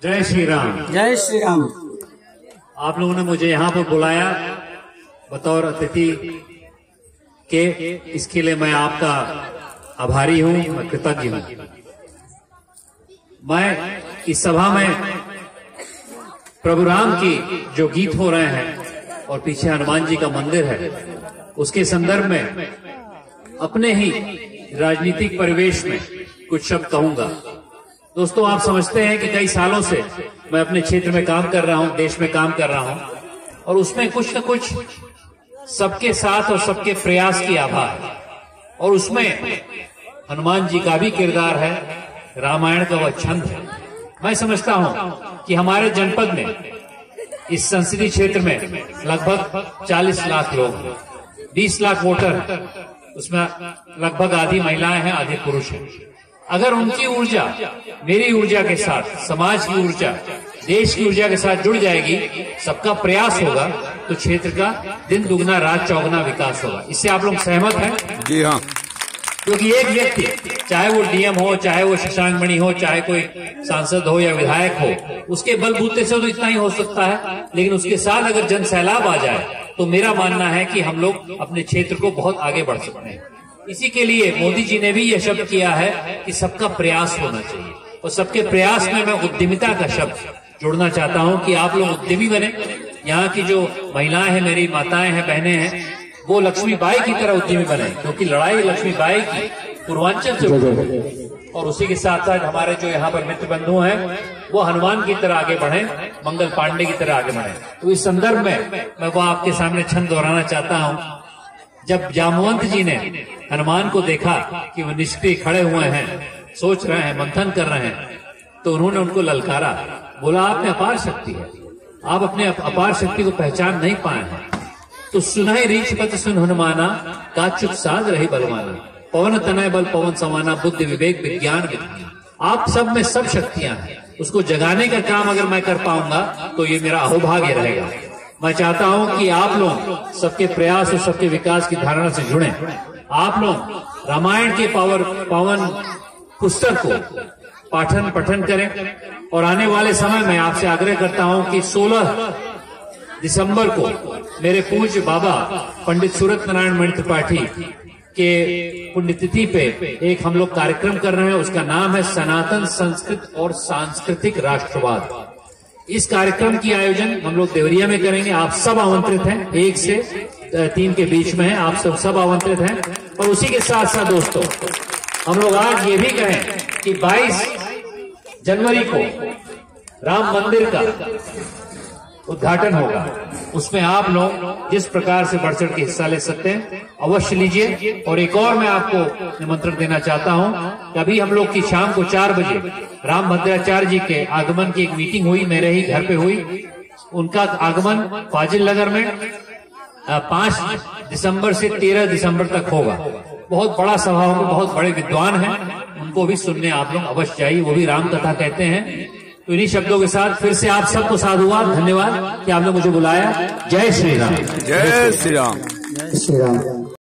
जय श्री राम। जय श्री राम। आप लोगों ने मुझे यहाँ पर बुलाया बतौर अतिथि के, इसके लिए मैं आपका आभारी हूँ, मैं कृतज्ञ हूँ। मैं इस सभा में प्रभु राम की जो गीत हो रहे हैं और पीछे हनुमान जी का मंदिर है, उसके संदर्भ में अपने ही राजनीतिक परिवेश में कुछ शब्द कहूंगा। दोस्तों, आप समझते हैं कि कई सालों से मैं अपने क्षेत्र में काम कर रहा हूं, देश में काम कर रहा हूं, और उसमें कुछ न कुछ सबके साथ और सबके प्रयास की आभा है, और उसमें हनुमान जी का भी किरदार है, रामायण का वह छंद है। मैं समझता हूं कि हमारे जनपद में, इस संसदीय क्षेत्र में लगभग 40 लाख लोग हैं, 20 लाख वोटर, उसमें लगभग आधी महिलाएं हैं, आधे पुरुष हैं। अगर उनकी ऊर्जा मेरी ऊर्जा के साथ, समाज की ऊर्जा, देश की ऊर्जा के साथ जुड़ जाएगी, सबका प्रयास होगा, तो क्षेत्र का दिन दुगना रात चौगुना विकास होगा। इससे आप लोग सहमत हैं? जी हाँ। क्योंकि एक व्यक्ति, चाहे वो डीएम हो, चाहे वो शशांक मणि हो, चाहे कोई सांसद हो या विधायक हो, उसके बलबूते से तो इतना ही हो सकता है, लेकिन उसके साथ अगर जन सैलाब आ जाए तो मेरा मानना है कि हम लोग अपने क्षेत्र को बहुत आगे बढ़ सकते हैं। इसी के लिए मोदी जी ने भी यह शब्द किया है कि सबका प्रयास होना चाहिए, और सबके प्रयास में मैं उद्यमिता का शब्द जोड़ना चाहता हूं कि आप लोग उद्यमी बने। यहाँ की जो महिलाएं हैं, मेरी माताएं हैं, बहनें हैं, वो लक्ष्मीबाई की तरह उद्यमी बने, क्योंकि लड़ाई लक्ष्मीबाई की पूर्वांचल से हुई। और उसी के साथ साथ हमारे जो यहाँ पर मित्र बंधु हैं, वो हनुमान की तरह आगे बढ़े, मंगल पांडे की तरह आगे बढ़े। तो इस संदर्भ में मैं वो आपके सामने छंद दोहराना चाहता हूँ। जब जामवंत जी ने हनुमान को देखा कि वो निष्क्रिय खड़े हुए हैं, सोच रहे हैं, मंथन कर रहे हैं, तो उन्होंने उनको ललकारा, बोला आप में अपार शक्ति है, आप अपने अपार शक्ति को पहचान नहीं पाए हैं, तो सुनाई रीछ पत सुन हनुमाना, काचुक साध रही बलवाना, पवन तनय बल पवन समाना, बुद्धि विवेक विज्ञान विज्ञान। आप सब में सब शक्तियां हैं, उसको जगाने का काम अगर मैं कर पाऊंगा तो ये मेरा अहोभाग्य रहेगा। मैं चाहता हूं कि आप लोग सबके प्रयास और सबके विकास की धारणा से जुड़ें। आप लोग रामायण के पावन पुस्तक को पठन करें, और आने वाले समय में आपसे आग्रह करता हूं कि 16 दिसंबर को मेरे पूज्य बाबा पंडित सूरत नारायण मणि त्रिपाठी के पुण्यतिथि पे एक हम लोग कार्यक्रम कर रहे हैं। उसका नाम है सनातन संस्कृत और सांस्कृतिक राष्ट्रवाद। इस कार्यक्रम की आयोजन हम लोग देवरिया में करेंगे। आप सब आमंत्रित हैं, 1 से 3 के बीच में है, आप सब आमंत्रित हैं। और उसी के साथ साथ दोस्तों, हम लोग आज ये भी कहें कि 22 जनवरी को राम मंदिर का उद्घाटन होगा, उसमें आप लोग जिस प्रकार से बढ़ चढ़ के हिस्सा ले सकते हैं अवश्य लीजिए। और एक और मैं आपको निमंत्रण देना चाहता हूं कि अभी हम लोग की शाम को 4 बजे राम भद्राचार्य जी के आगमन की एक मीटिंग हुई, मेरे ही घर पे हुई। उनका आगमन फाजिल नगर में 5 दिसंबर से 13 दिसंबर तक होगा। बहुत बड़ा सभा होगा, बहुत बड़े विद्वान हैं, उनको भी सुनने आप लोग अवश्य जाइए, वो भी राम कथा कहते हैं। तो इन्हीं शब्दों के साथ फिर से आप सबको साधुवाद, धन्यवाद कि आपने मुझे बुलाया। जय श्री राम। जय श्री राम। जय श्री राम।